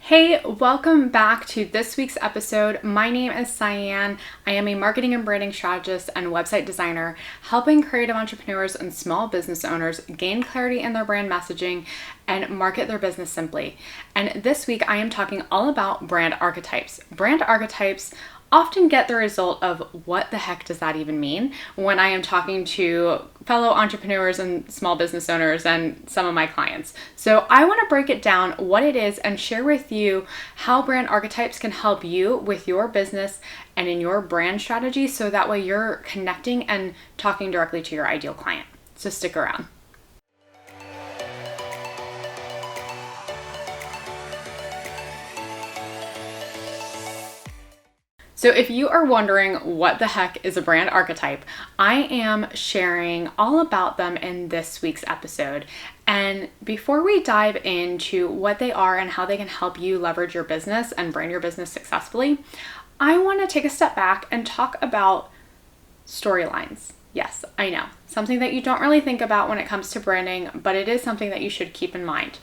Hey, welcome back to this week's episode. My name is Cyan. I am a marketing and branding strategist and website designer, helping creative entrepreneurs and small business owners gain clarity in their brand messaging and market their business simply. And this week I am talking all about brand archetypes. Brand archetypes often get the result of what the heck does that even mean when I am talking to fellow entrepreneurs and small business owners and some of my clients. So I want to break it down what it is and share with you how brand archetypes can help you with your business and in your brand strategy, so that way you're connecting and talking directly to your ideal client. So stick around. So if you are wondering what the heck is a brand archetype, I am sharing all about them in this week's episode. And before we dive into what they are and how they can help you leverage your business and brand your business successfully, I want to take a step back and talk about storylines. Yes, I know, something that you don't really think about when it comes to branding, but it is something that you should keep in mind.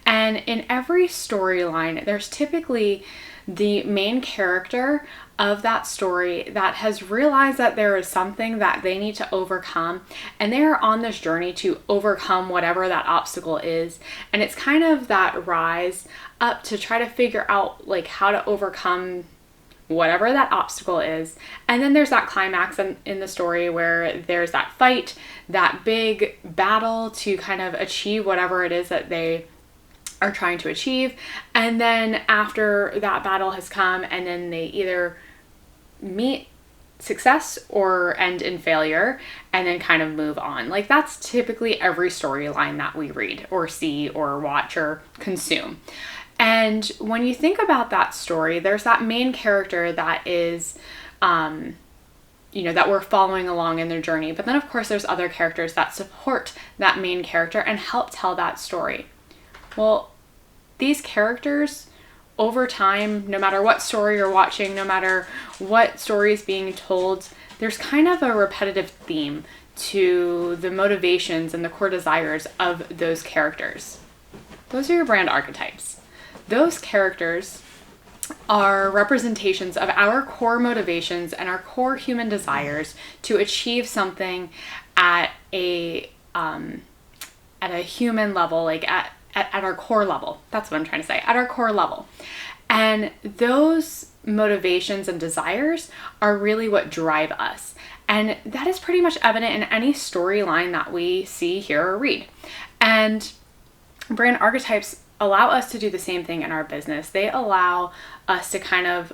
And in every storyline, there's typically the main character of that story that has realized that there is something that they need to overcome, and they are on this journey to overcome whatever that obstacle is. And it's kind of that rise up to try to figure out how to overcome whatever that obstacle is. And then there's that climax in the story where there's that fight, that big battle to kind of achieve whatever it is that they are trying to achieve. And then after that battle has come, and then they either meet success or end in failure, and then kind of move on. That's typically every storyline that we read or see or watch or consume. And when you think about that story, there's that main character that is, that we're following along in their journey. But then of course there's other characters that support that main character and help tell that story. Well, these characters over time, no matter what story you're watching, no matter what story is being told, there's kind of a repetitive theme to the motivations and the core desires of those characters. Those are your brand archetypes. Those characters are representations of our core motivations and our core human desires to achieve something at a human level, at our core level. That's what I'm trying to say, at our core level. And those motivations and desires are really what drive us. And that is pretty much evident in any storyline that we see, hear, or read. And brand archetypes allow us to do the same thing in our business. They allow us to kind of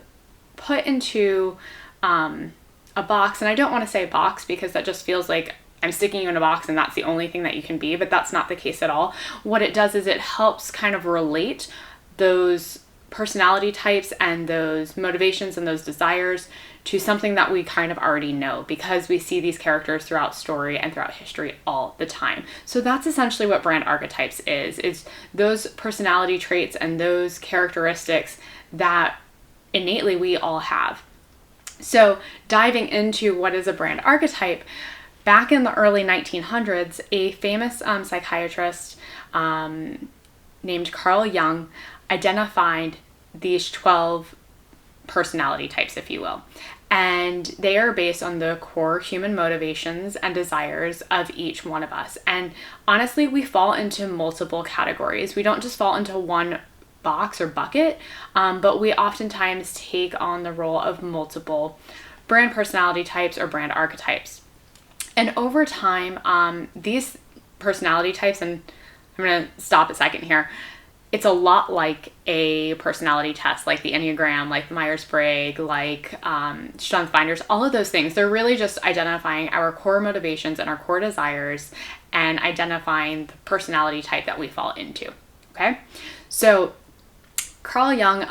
put into a box, and I don't want to say box because that just feels like I'm sticking you in a box and that's the only thing that you can be, but that's not the case at all. What it does is it helps kind of relate those personality types and those motivations and those desires to something that we kind of already know, because we see these characters throughout story and throughout history all the time. So that's essentially what brand archetypes is those personality traits and those characteristics that innately we all have. So diving into what is a brand archetype, back in the early 1900s, a famous psychiatrist named Carl Jung identified these 12 personality types, if you will. And they are based on the core human motivations and desires of each one of us. And honestly, we fall into multiple categories. We don't just fall into one box or bucket, but we oftentimes take on the role of multiple brand personality types or brand archetypes. And over time, these personality types, and I'm going to stop a second here, it's a lot like a personality test, like the Enneagram, like the Myers-Briggs, like Strengths Finders, all of those things. They're really just identifying our core motivations and our core desires and identifying the personality type that we fall into, okay? So Carl Jung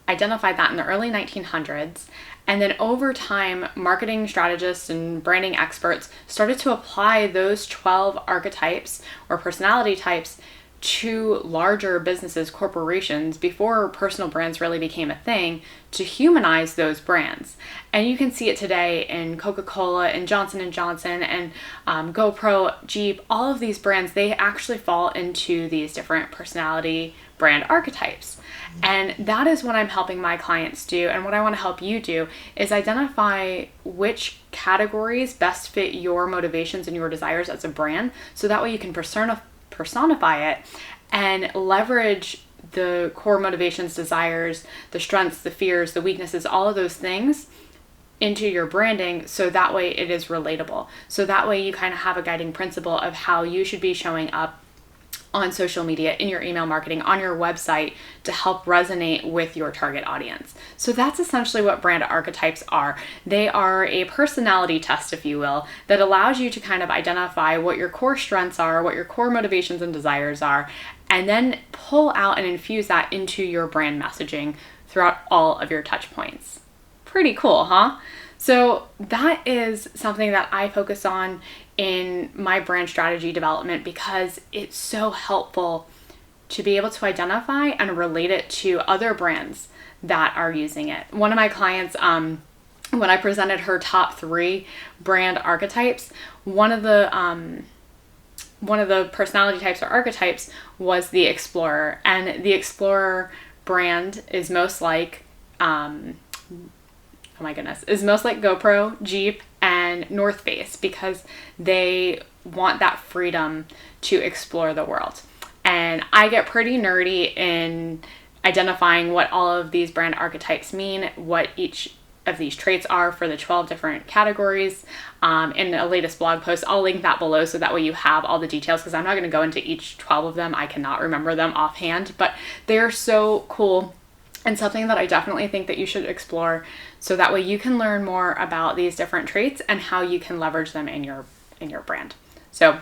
identified that in the early 1900s. And then over time, marketing strategists and branding experts started to apply those 12 archetypes or personality types to larger businesses, corporations, before personal brands really became a thing, to humanize those brands. And you can see it today in Coca-Cola and Johnson & Johnson and GoPro, Jeep, all of these brands, they actually fall into these different personality brand archetypes. And that is what I'm helping my clients do. And what I want to help you do is identify which categories best fit your motivations and your desires as a brand. So that way you can personify it and leverage the core motivations, desires, the strengths, the fears, the weaknesses, all of those things into your branding, so that way it is relatable. So that way you kind of have a guiding principle of how you should be showing up on social media, in your email marketing, on your website, to help resonate with your target audience. So that's essentially what brand archetypes are. They are a personality test, if you will, that allows you to kind of identify what your core strengths are, what your core motivations and desires are, and then pull out and infuse that into your brand messaging throughout all of your touch points. Pretty cool, huh? So that is something that I focus on in my brand strategy development, because it's so helpful to be able to identify and relate it to other brands that are using it. One of my clients, when I presented her top 3 brand archetypes, one of the personality types or archetypes was the Explorer, and the Explorer brand is most like is most like GoPro, Jeep, and North Face, because they want that freedom to explore the world. And I get pretty nerdy in identifying what all of these brand archetypes mean, what each of these traits are for the 12 different categories. In a latest blog post, I'll link that below so that way you have all the details, because I'm not going to go into each 12 of them. I cannot remember them offhand, but they're so cool and something that I definitely think that you should explore, so that way you can learn more about these different traits and how you can leverage them in your brand. So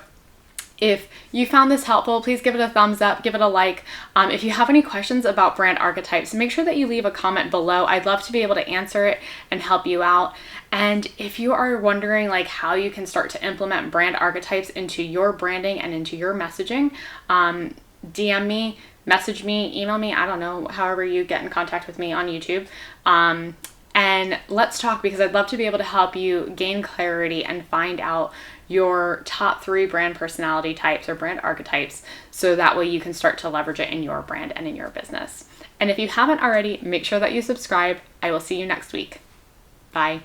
if you found this helpful, please give it a thumbs up, give it a like. If you have any questions about brand archetypes, make sure that you leave a comment below. I'd love to be able to answer it and help you out. And if you are wondering like how you can start to implement brand archetypes into your branding and into your messaging, DM me, message me, email me, I don't know, however you get in contact with me on YouTube. And let's talk, because I'd love to be able to help you gain clarity and find out your top 3 brand personality types or brand archetypes, so that way you can start to leverage it in your brand and in your business. And if you haven't already, make sure that you subscribe. I will see you next week. Bye.